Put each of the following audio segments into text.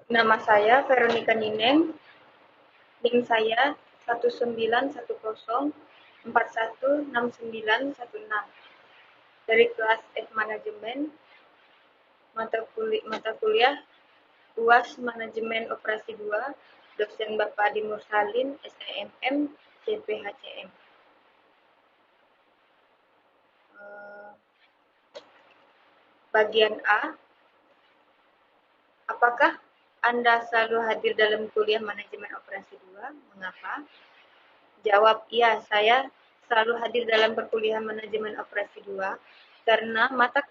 Nama saya Veronica Nineng, NIM saya 19104169116 dari kelas F Manajemen, mata kuliah UAS Manajemen Operasi 2, dosen Bapak Adi Mursalin, STMM, CPHCM. Bagian A, apakah Anda selalu hadir dalam kuliah Manajemen Operasi 2? Mengapa? Jawab, iya, saya selalu hadir dalam perkuliahan Manajemen Operasi 2 karena mata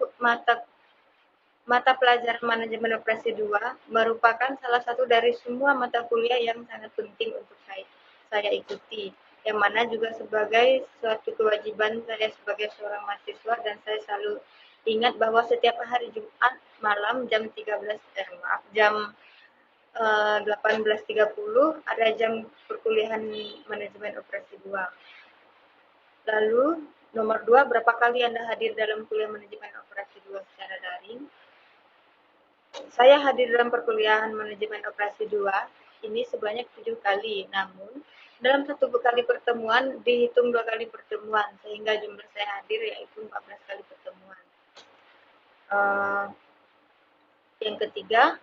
pelajaran Manajemen Operasi 2 merupakan salah satu dari semua mata kuliah yang sangat penting untuk saya ikuti, yang mana juga sebagai suatu kewajiban saya sebagai seorang mahasiswa, dan saya selalu ingat bahwa setiap hari Jumat malam jam 18.30 ada jam perkuliahan Manajemen Operasi 2. Lalu, nomor 2, berapa kali Anda hadir dalam kuliah Manajemen Operasi 2 secara daring? Saya hadir dalam perkuliahan Manajemen Operasi 2 ini sebanyak 7 kali, namun dalam satu kali pertemuan dihitung 2 kali pertemuan, sehingga jumlah saya hadir yaitu 14 kali pertemuan. Yang ketiga,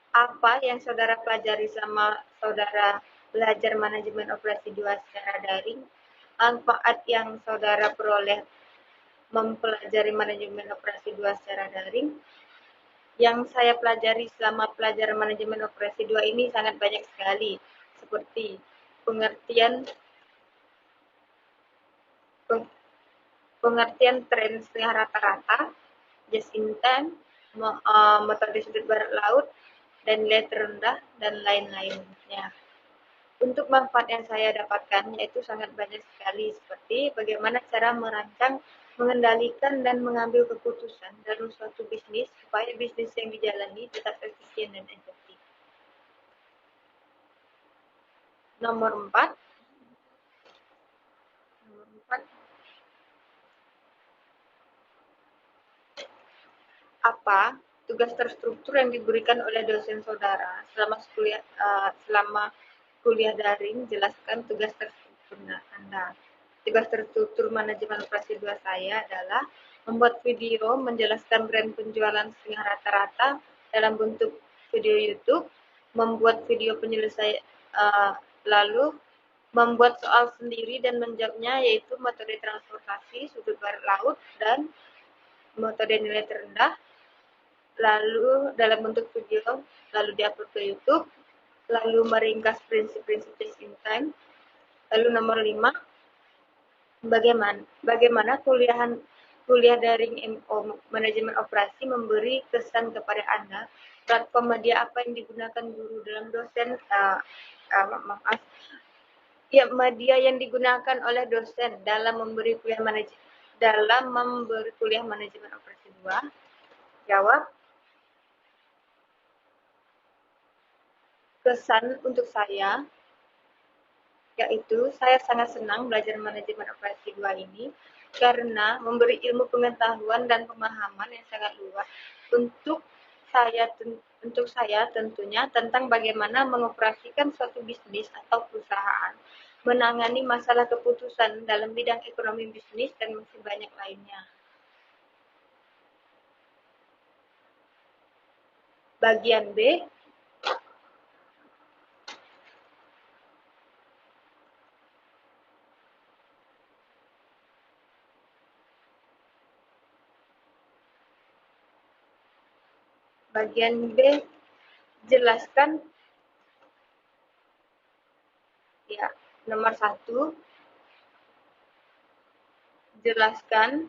apa yang saudara pelajari selama saudara belajar Manajemen Operasi 2 secara daring? Manfaat yang saudara peroleh mempelajari Manajemen Operasi 2 secara daring? Yang saya pelajari selama pelajaran Manajemen Operasi 2 ini sangat banyak sekali, seperti pengertian tren setengah rata-rata, just in time, metode sudut barat laut, dan nilai terendah, dan lain-lainnya. Untuk manfaat yang saya dapatkan yaitu sangat banyak sekali, seperti bagaimana cara merancang, mengendalikan, dan mengambil keputusan dalam suatu bisnis supaya bisnis yang dijalani tetap efisien dan efektif. Nomor 4, apa tugas terstruktur yang diberikan oleh dosen saudara selama kuliah daring? Jelaskan tugas terstruktur Anda. Tugas terstruktur Manajemen Operasi 2 saya adalah membuat video menjelaskan tren penjualan setengah rata-rata dalam bentuk video YouTube, membuat video penyelesaian, lalu membuat soal sendiri dan menjawabnya, yaitu metode transportasi, sudut barat laut, dan metode nilai terendah, lalu dalam bentuk video, lalu diupload ke YouTube, lalu meringkas prinsip-prinsip just in time. Lalu nomor 5, bagaimana kuliah daring MO Manajemen Operasi memberi kesan kepada Anda? Platform media apa yang digunakan guru dalam media yang digunakan oleh dosen dalam memberi kuliah Manajemen Operasi 2? Jawab, kesan untuk saya yaitu saya sangat senang belajar Manajemen Operasi 2 ini karena memberi ilmu pengetahuan dan pemahaman yang sangat luas untuk saya tentunya tentang bagaimana mengoperasikan suatu bisnis atau perusahaan, menangani masalah keputusan dalam bidang ekonomi bisnis, dan masih banyak lainnya. Bagian B, jelaskan. Ya, nomor 1, jelaskan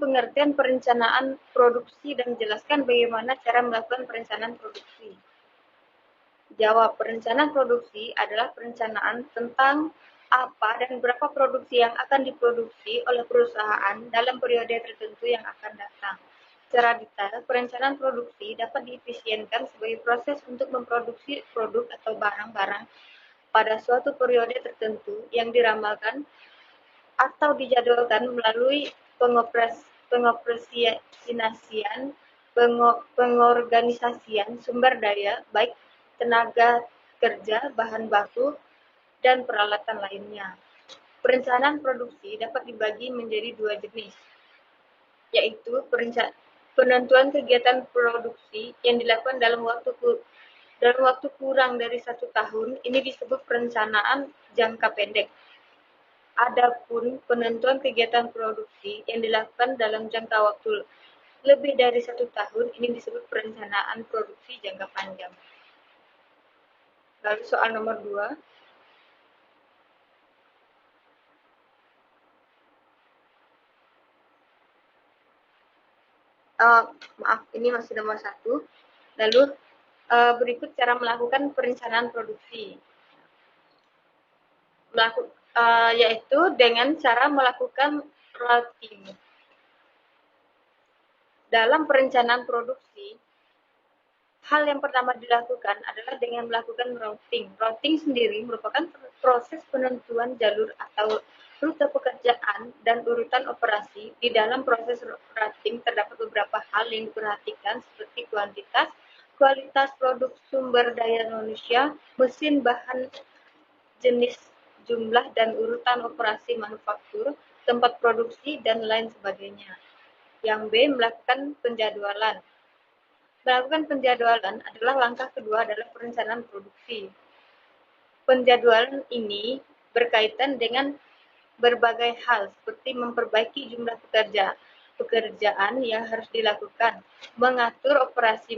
pengertian perencanaan produksi dan jelaskan bagaimana cara melakukan perencanaan produksi. Jawab, perencanaan produksi adalah perencanaan tentang apa dan berapa produksi yang akan diproduksi oleh perusahaan dalam periode tertentu yang akan datang. Secara detail, perencanaan produksi dapat diefisienkan sebagai proses untuk memproduksi produk atau barang-barang pada suatu periode tertentu yang diramalkan atau dijadwalkan melalui pengorganisasian sumber daya, baik tenaga kerja, bahan baku, dan peralatan lainnya. Perencanaan produksi dapat dibagi menjadi dua jenis, yaitu penentuan kegiatan produksi yang dilakukan dalam waktu kurang dari 1 tahun, ini disebut perencanaan jangka pendek. Adapun penentuan kegiatan produksi yang dilakukan dalam jangka waktu lebih dari 1 tahun, ini disebut perencanaan produksi jangka panjang. Lalu soal nomor 2. Maaf, ini masih nomor 1. Lalu berikut cara melakukan perencanaan produksi. Yaitu dengan cara melakukan routing. Dalam perencanaan produksi, hal yang pertama dilakukan adalah dengan melakukan routing. Routing sendiri merupakan proses penentuan jalur atau rute pekerjaan dan urutan operasi. Di dalam proses routing terdapat beberapa hal yang diperhatikan seperti kualitas produk, sumber daya manusia, mesin, bahan, jenis, jumlah, dan urutan operasi manufaktur, tempat produksi, dan lain sebagainya. Yang B, melakukan penjadwalan. Melakukan penjadwalan adalah langkah kedua dalam perencanaan produksi. Penjadwalan ini berkaitan dengan berbagai hal seperti memperbaiki jumlah pekerjaan yang harus dilakukan, mengatur operasi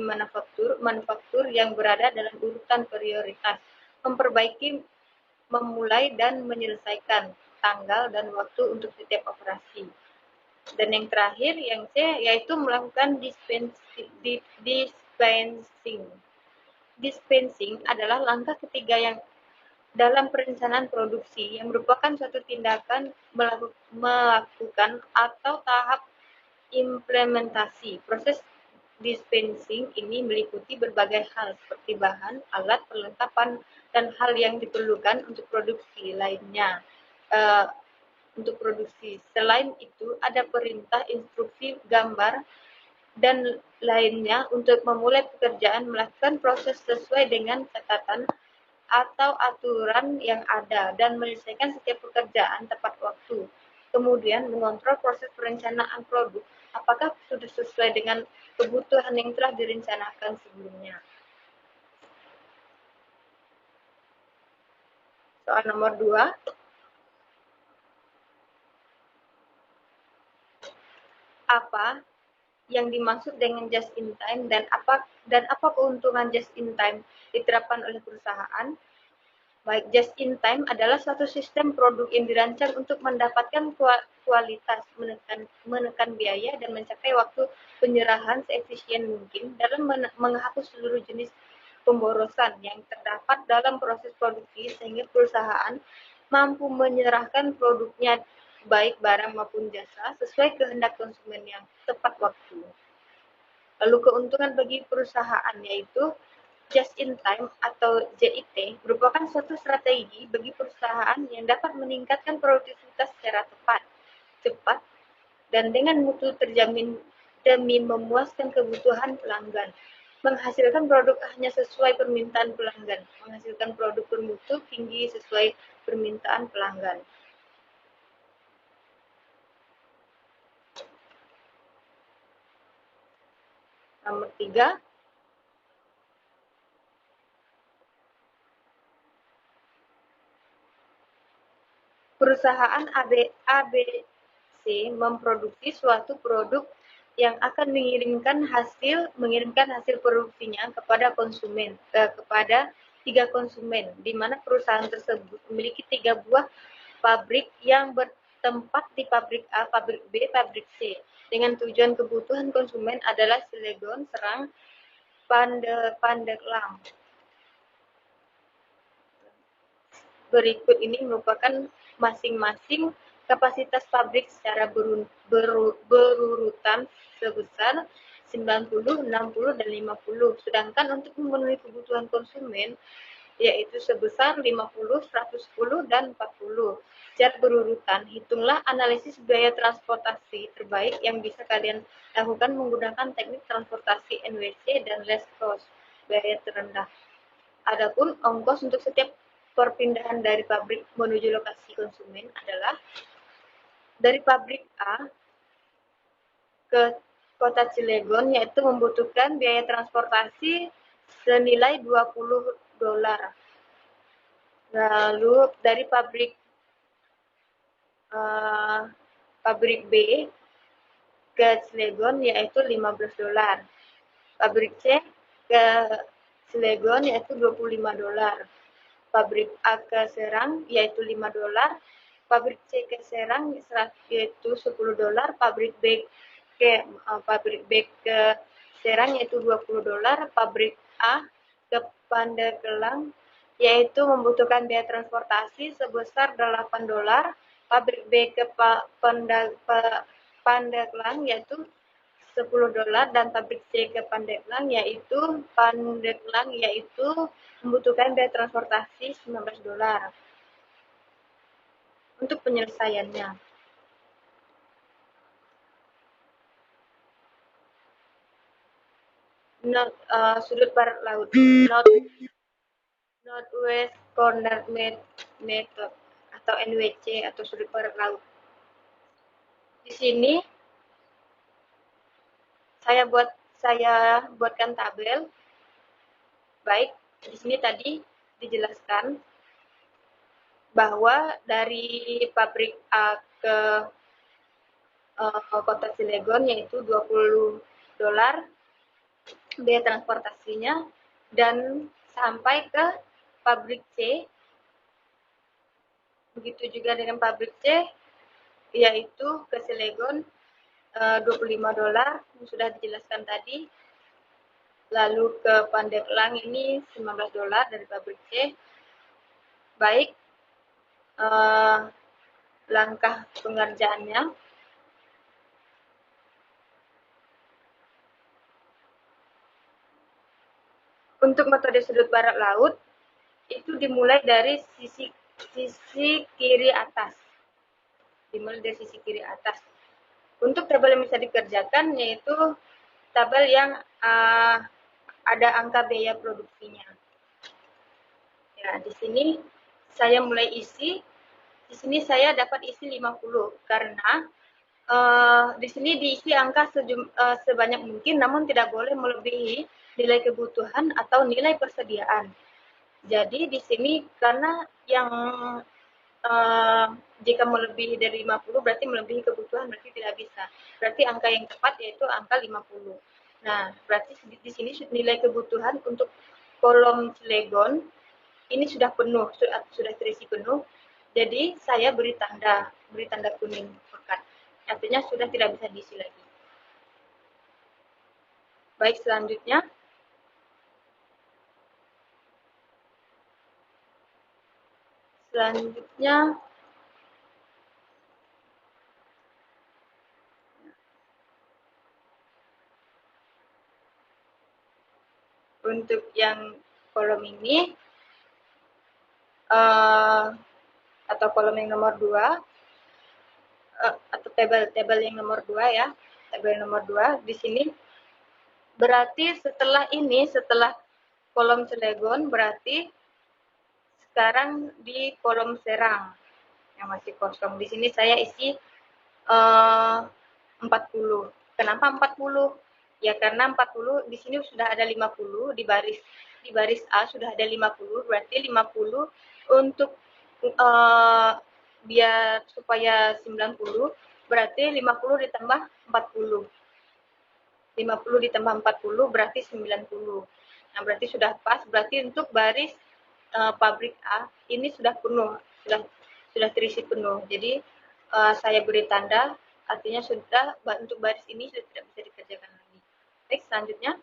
manufaktur yang berada dalam urutan prioritas, memperbaiki, memulai dan menyelesaikan tanggal dan waktu untuk setiap operasi. Dan yang terakhir, yang C, yaitu melakukan dispensing. Dispensing adalah langkah ketiga yang dalam perencanaan produksi yang merupakan suatu tindakan melakukan atau tahap implementasi. Proses dispensing ini meliputi berbagai hal seperti bahan, alat, perlengkapan, dan hal yang diperlukan untuk produksi lainnya. Selain itu, ada perintah, instruksi, gambar, dan lainnya untuk memulai pekerjaan, melakukan proses sesuai dengan catatan atau aturan yang ada, dan menyelesaikan setiap pekerjaan tepat waktu. Kemudian mengontrol proses perencanaan produk, apakah sudah sesuai dengan kebutuhan yang telah direncanakan sebelumnya. Soal nomor 2. Apa yang dimaksud dengan just in time dan apa keuntungan just in time diterapkan oleh perusahaan? Baik, just in time adalah suatu sistem produk yang dirancang untuk mendapatkan kualitas, menekan biaya, dan mencapai waktu penyerahan seefisien mungkin dalam menghapus seluruh jenis pemborosan yang terdapat dalam proses produksi sehingga perusahaan mampu menyerahkan produknya, baik barang maupun jasa, sesuai kehendak konsumen yang tepat waktu. Lalu keuntungan bagi perusahaan yaitu just in time atau JIT merupakan suatu strategi bagi perusahaan yang dapat meningkatkan produktivitas secara cepat, dan dengan mutu terjamin demi memuaskan kebutuhan pelanggan. Menghasilkan produk hanya sesuai permintaan pelanggan. Menghasilkan produk bermutu tinggi sesuai permintaan pelanggan. Nomor 3. Perusahaan ABC memproduksi suatu produk yang akan mengirimkan hasil produksinya kepada kepada 3 konsumen, di mana perusahaan tersebut memiliki 3 buah pabrik yang bertempat di pabrik A, pabrik B, pabrik C, dengan tujuan kebutuhan konsumen adalah Cilegon, Serang, Pandeglang. Berikut ini merupakan masing-masing kapasitas pabrik secara berurutan sebesar 90, 60, dan 50. Sedangkan untuk memenuhi kebutuhan konsumen, yaitu sebesar 50, 110, dan 40. Secara berurutan, hitunglah analisis biaya transportasi terbaik yang bisa kalian lakukan menggunakan teknik transportasi NWC dan less cost, biaya terendah. Adapun ongkos untuk setiap perpindahan dari pabrik menuju lokasi konsumen adalah dari pabrik A ke kota Cilegon, yaitu membutuhkan biaya transportasi senilai $20. Lalu dari pabrik B ke Cilegon yaitu $15. Pabrik C ke Cilegon yaitu $25. Pabrik A ke Serang yaitu $5. Pabrik C ke Serang yaitu $10. Pabrik B ke Serang yaitu $20. Pabrik A ke Pandeglang yaitu membutuhkan biaya transportasi sebesar $8. Pabrik B ke Pandeglang yaitu $10 dan pabrik C ke Pandeglang yaitu membutuhkan biaya transportasi $19. Untuk penyelesaiannya, sudut barat laut, Northwest Corner Method atau NWC atau sudut barat laut. Di sini saya buatkan tabel. Baik, di sini tadi dijelaskan bahwa dari pabrik A ke kota Cilegon yaitu $20 biaya transportasinya, dan sampai ke pabrik C, begitu juga dengan pabrik C yaitu ke Cilegon $25 yang sudah dijelaskan tadi. Lalu ke Pandeglang ini $19 dari pabrik C. Baik, langkah pengerjaannya. Untuk metode sudut barat laut itu dimulai dari sisi kiri atas. Untuk tabel yang bisa dikerjakan yaitu tabel yang ada angka biaya produksinya. Ya, di sini saya mulai isi. Di sini saya dapat isi 50 karena di sini diisi angka sebanyak mungkin, namun tidak boleh melebihi nilai kebutuhan atau nilai persediaan. Jadi di sini karena yang jika melebihi dari 50 berarti melebihi kebutuhan, berarti tidak bisa. Berarti angka yang tepat yaitu angka 50. Nah, berarti di sini nilai kebutuhan untuk kolom Cilegon ini sudah penuh, sudah terisi penuh. Jadi saya beri tanda kuning pekat. Artinya sudah tidak bisa diisi lagi. Baik, selanjutnya untuk yang kolom ini atau kolom yang nomor 2 atau tabel yang nomor 2 ya. Tabel nomor 2 di sini berarti setelah kolom Cilegon berarti sekarang di kolom Serang yang masih kosong. Di sini saya isi 40. Kenapa 40? Ya karena 40 di sini sudah ada 50 di baris A sudah ada 50, berarti 50 untuk biar supaya 90 berarti 50 ditambah 40. 50 ditambah 40 berarti 90. Nah, berarti sudah pas. Berarti untuk baris pabrik A ini sudah penuh, sudah terisi penuh. Jadi saya beri tanda, artinya sudah untuk baris ini sudah tidak bisa dikerjakan lagi. Baik, selanjutnya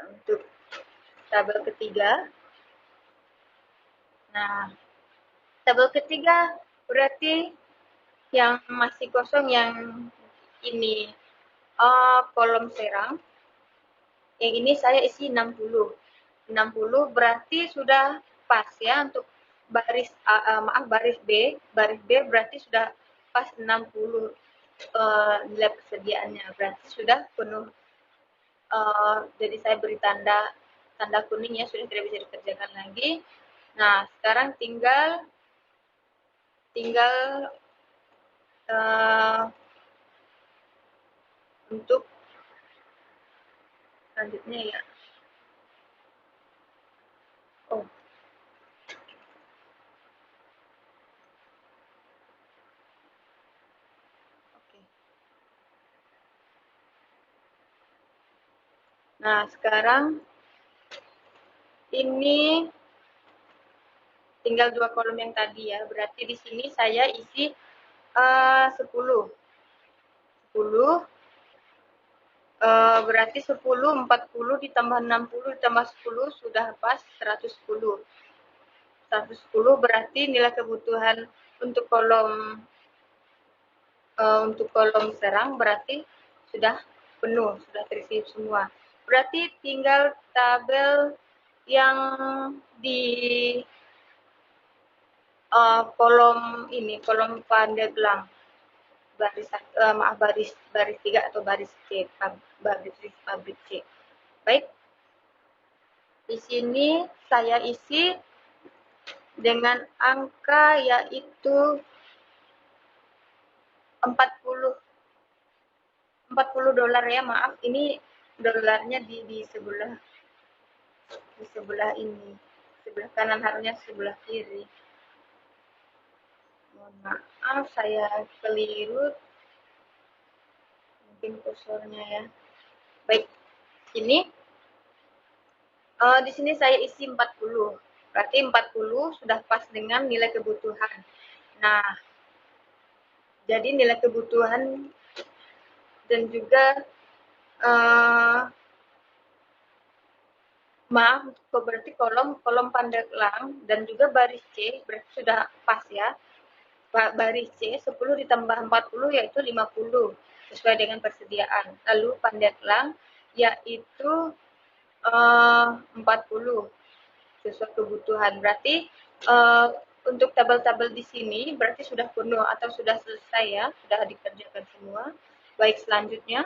untuk tabel ketiga. Nah, tabel ketiga berarti yang masih kosong yang ini kolom Serang. Yang ini saya isi 60. 60 berarti sudah pas ya untuk baris baris B. Baris B berarti sudah pas 60 nilai persediaannya, berarti sudah penuh. Jadi saya beri tanda kuning ya, sudah tidak bisa dikerjakan lagi. Nah, sekarang tinggal untuk selanjutnya ya. Oh, oke. Nah, sekarang ini tinggal 2 kolom yang tadi ya. Berarti di sini saya isi 10. 10 berarti 10, 40 ditambah 60 ditambah 10 sudah pas 110. 110 berarti nilai kebutuhan untuk kolom serang berarti sudah penuh, sudah terisi semua. Berarti tinggal tabel yang di kolom Pandeglang baris 3 atau baris C, baris pabrik C. Baik, di sini saya isi dengan angka yaitu 40 dolar ya, maaf ini dolarnya di sebelah ini, sebelah kanan, harusnya sebelah kiri. Mohon maaf saya keliru, mungkin kursornya ya. Baik, ini di sini saya isi 40. Berarti 40 sudah pas dengan nilai kebutuhan. Nah, jadi nilai kebutuhan dan juga berarti kolom Pandeglang dan juga baris C berarti sudah pas ya. Baris C 10 ditambah 40 yaitu 50 sesuai dengan persediaan. Lalu Pandeglang yaitu 40 sesuai kebutuhan. Berarti untuk tabel-tabel di sini berarti sudah penuh atau sudah selesai ya, sudah dikerjakan semua. Baik, selanjutnya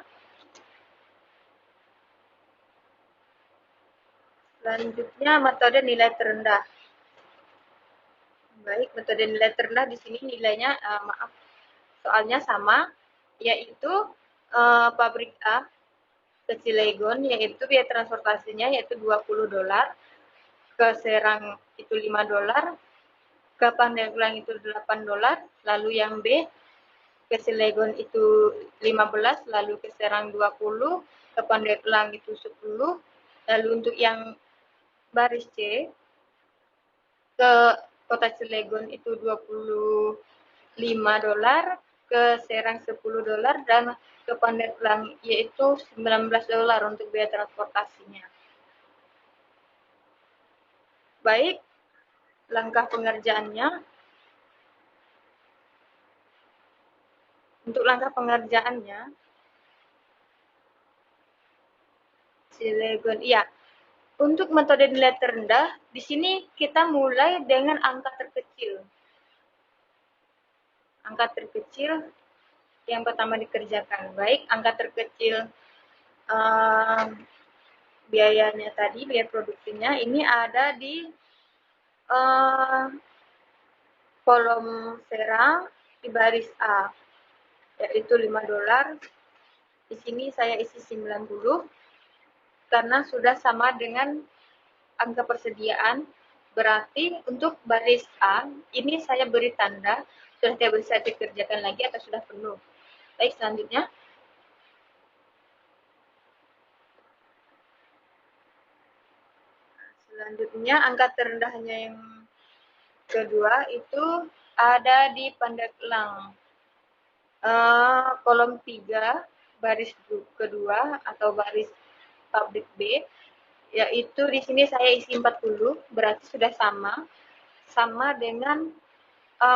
metode nilai terendah. Baik, metode nilai terendah di sini nilainya soalnya sama, yaitu pabrik A ke Cilegon, yaitu biaya transportasinya yaitu 20 dolar, ke Serang itu 5 dolar, ke Pandeglang itu 8 dolar, lalu yang B ke Cilegon itu 15, lalu ke Serang 20, ke Pandeglang itu 10, lalu untuk yang baris C ke Kota Cilegon itu 25 dolar, ke Serang 10 dolar, dan ke Pandeglang yaitu 19 dolar untuk biaya transportasinya. Baik, langkah pengerjaannya. Untuk langkah pengerjaannya, Cilegon, iya. Untuk metode nilai terendah, di sini kita mulai dengan angka terkecil. Angka terkecil yang pertama dikerjakan. Baik, angka terkecil biayanya tadi, biaya produksinya, ini ada di kolom Serang di baris A, yaitu 5 dolar. Di sini saya isi 90, karena sudah sama dengan angka persediaan. Berarti untuk baris A, ini saya beri tanda, sudah tidak bisa dikerjakan lagi atau sudah penuh. Baik, selanjutnya. Selanjutnya, angka terendahnya yang kedua itu ada di Pandeglang. Kolom 3, baris kedua atau baris pabrik B, yaitu di sini saya isi 40, berarti sudah sama dengan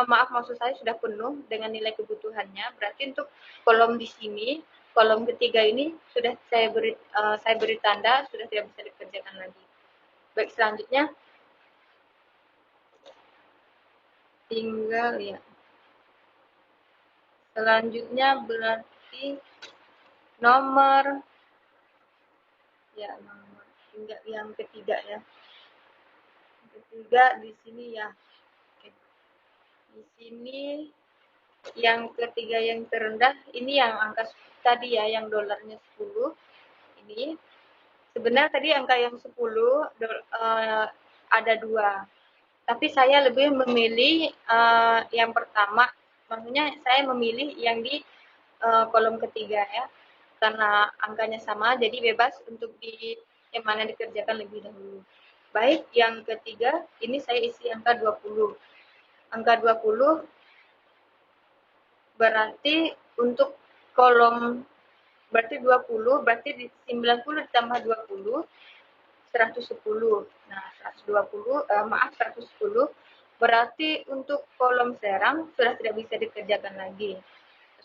maksud saya sudah penuh dengan nilai kebutuhannya. Berarti untuk kolom di sini, kolom ketiga ini sudah saya beri tanda sudah tidak bisa dikerjakan lagi. Baik, selanjutnya tinggal ya. Selanjutnya berarti nomor ya, nomor tinggal yang ketiga ya. Yang ketiga di sini ya. Oke. Di sini yang ketiga yang terendah ini yang angka tadi ya, yang dolarnya 10. Ini sebenarnya tadi angka yang 10 ada dua. Tapi saya lebih memilih yang pertama, maksudnya saya memilih yang di kolom ketiga ya, karena angkanya sama, jadi bebas untuk yang mana dikerjakan lebih dahulu. Baik, yang ketiga, ini saya isi angka 20. Angka 20 berarti untuk kolom, berarti 20, berarti di 90 ditambah 20, 110. Nah, 120, maaf 110, berarti untuk kolom serang sudah tidak bisa dikerjakan lagi.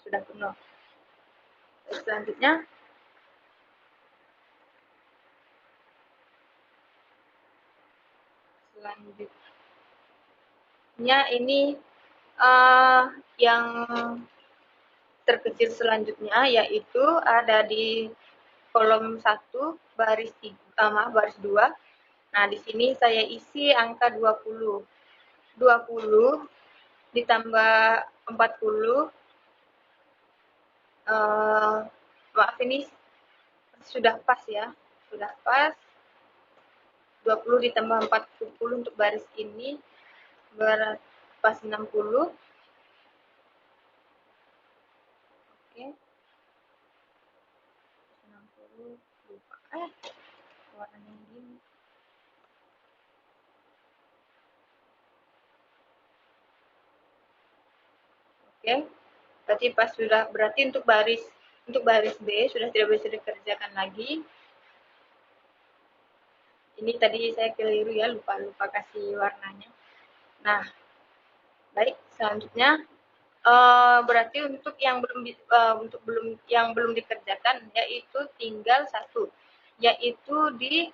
Sudah penuh. Selanjutnya, ini yang terkecil selanjutnya, yaitu ada di kolom 1 baris 3, baris 2. Nah, di sini saya isi angka 20. 20 ditambah 40, maaf ini sudah pas ya, sudah pas. 20 ditambah 40 untuk baris ini pas 60. Oke. 60 lupa. Warnanya gini. Oke. Berarti untuk baris B sudah tidak bisa dikerjakan lagi. Ini tadi saya keliru ya, lupa kasih warnanya. Nah, baik, selanjutnya berarti untuk yang belum dikerjakan, yaitu tinggal satu, yaitu di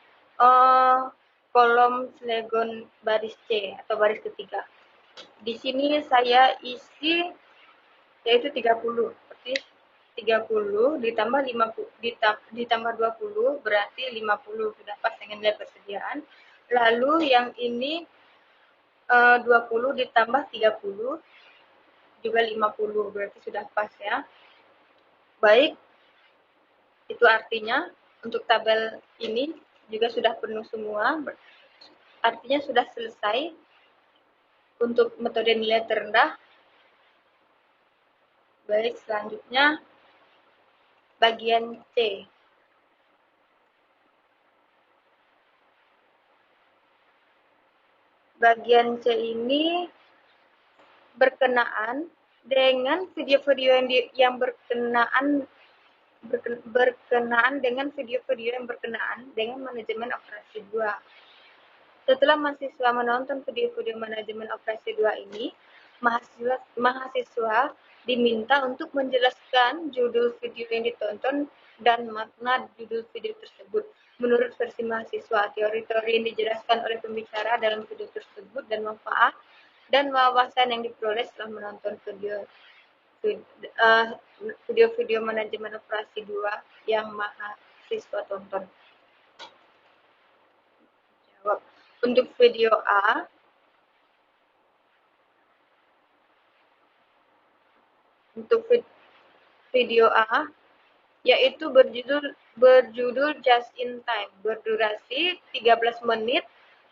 kolom slegon baris C atau baris ketiga. Di sini saya isi yaitu 30. Berarti 30 ditambah 50 ditambah 20 berarti 50, sudah pas dengan nilai persediaan. Lalu yang ini 20 ditambah 30 juga 50, berarti sudah pas ya. Baik, itu artinya untuk tabel ini juga sudah penuh semua, artinya sudah selesai untuk metode nilai terendah. Baik, selanjutnya bagian C. Bagian C ini berkenaan dengan video-video yang berkenaan dengan video-video yang berkenaan dengan manajemen operasi 2. Setelah mahasiswa menonton video-video manajemen operasi 2 ini, mahasiswa diminta untuk menjelaskan judul video yang ditonton dan makna judul video tersebut. Menurut versi mahasiswa, teori-teori yang dijelaskan oleh pembicara dalam video tersebut dan manfaat dan wawasan yang diperoleh setelah menonton video-video manajemen operasi 2 yang mahasiswa tonton. Jawab. Untuk video A, yaitu berjudul Just in Time, berdurasi 13 menit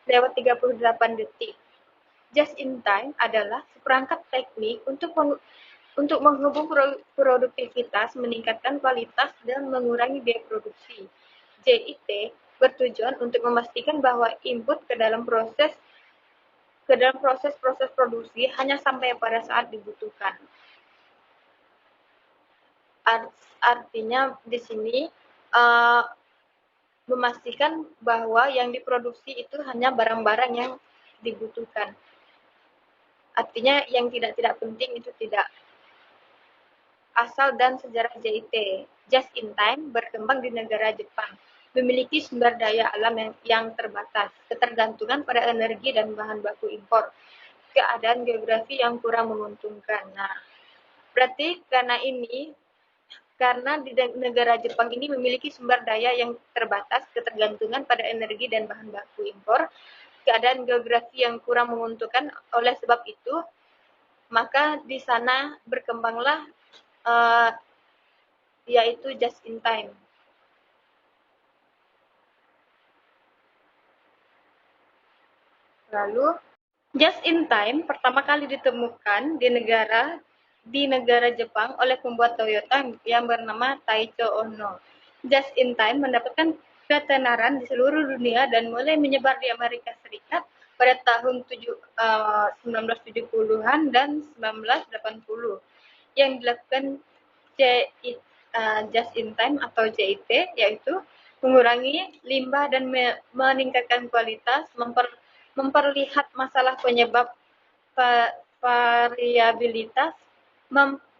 lewat 38 detik. Just in Time adalah seperangkat teknik untuk menghubung produktivitas, meningkatkan kualitas, dan mengurangi biaya produksi. JIT bertujuan untuk memastikan bahwa input ke dalam proses produksi hanya sampai pada saat dibutuhkan. Artinya di sini memastikan bahwa yang diproduksi itu hanya barang-barang yang dibutuhkan. Artinya yang tidak penting itu tidak. Asal dan sejarah JIT. Just in Time berkembang di negara Jepang. memiliki sumber daya alam yang terbatas, ketergantungan pada energi dan bahan baku impor, keadaan geografi yang kurang menguntungkan. Nah, berarti karena di negara Jepang ini memiliki sumber daya yang terbatas, ketergantungan pada energi dan bahan baku impor, keadaan geografi yang kurang menguntungkan. Oleh sebab itu, maka di sana berkembanglah uh, yaitu just in time. Lalu just in time pertama kali ditemukan di negara Jepang oleh pembuat Toyota yang bernama Taicho Ono. Just in time mendapatkan ketenaran di seluruh dunia dan mulai menyebar di Amerika Serikat pada tahun 1970-an dan 1980 yang dilakukan just in time atau JIT, yaitu mengurangi limbah dan meningkatkan kualitas, memperlihat masalah penyebab variabilitas,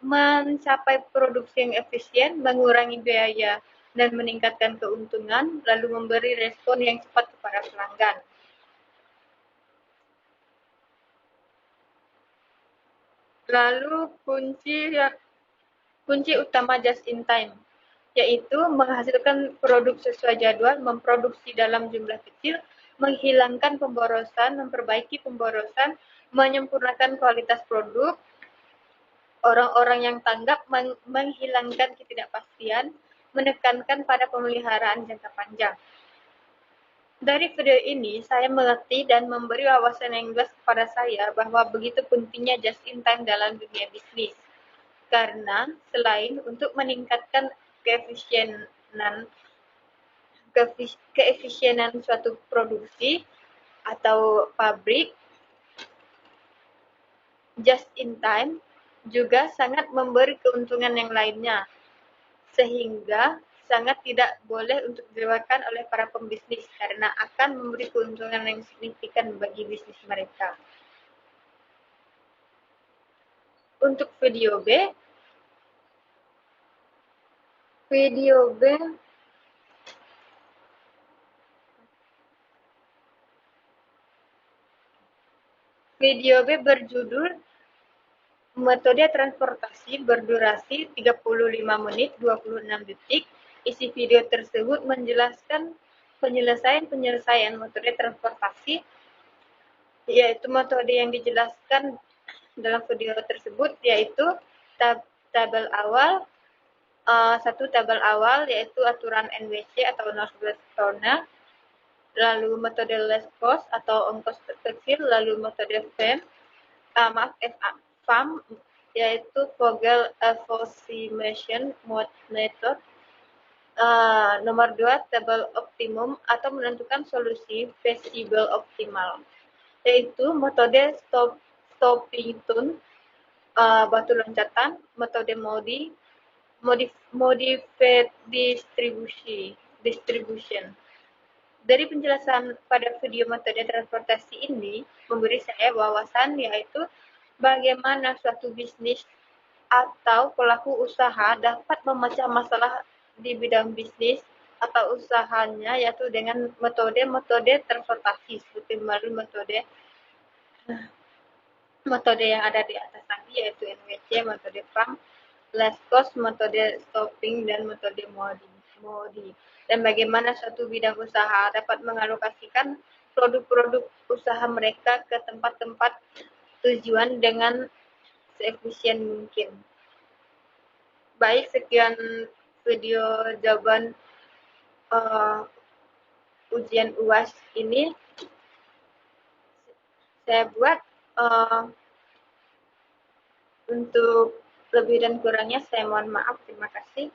mencapai produksi yang efisien, mengurangi biaya dan meningkatkan keuntungan, lalu memberi respon yang cepat kepada pelanggan. Lalu kunci utama just in time, yaitu menghasilkan produk sesuai jadwal, memproduksi dalam jumlah kecil, menghilangkan pemborosan, memperbaiki pemborosan, menyempurnakan kualitas produk, orang-orang yang tanggap, menghilangkan ketidakpastian, menekankan pada pemeliharaan jangka panjang. Dari video ini, saya mengerti dan memberi wawasan yang jelas kepada saya bahwa begitu pentingnya just in time dalam dunia bisnis. Karena selain untuk meningkatkan keefisienan suatu produksi atau pabrik, just in time juga sangat memberi keuntungan yang lainnya, sehingga sangat tidak boleh untuk dilewatkan oleh para pembisnis karena akan memberi keuntungan yang signifikan bagi bisnis mereka. Untuk video B berjudul Metode Transportasi berdurasi 35 menit 26 detik. Isi video tersebut menjelaskan penyelesaian metode transportasi, yaitu metode yang dijelaskan dalam video tersebut, yaitu tabel awal, tabel awal yaitu aturan NWC atau Northwest Corner, lalu metode less cost atau ongkos terkecil, lalu metode FAM yaitu Vogel Approximation Method. Nomor 2, tabel optimum atau menentukan solusi feasible optimal, yaitu metode stopping tune, batu loncatan, metode modified distribution. Dari penjelasan pada video metode transportasi ini memberi saya wawasan, yaitu bagaimana suatu bisnis atau pelaku usaha dapat memecah masalah di bidang bisnis atau usahanya, yaitu dengan metode transportasi seperti melalui metode yang ada di atas tadi, yaitu NWC, metode FAM, less cost, metode stopping, dan metode modi. Dan bagaimana suatu bidang usaha dapat mengalokasikan produk-produk usaha mereka ke tempat-tempat tujuan dengan seefisien mungkin. Baik, sekian video jawaban ujian UAS ini saya buat. Untuk lebih dan kurangnya saya mohon maaf. Terima kasih.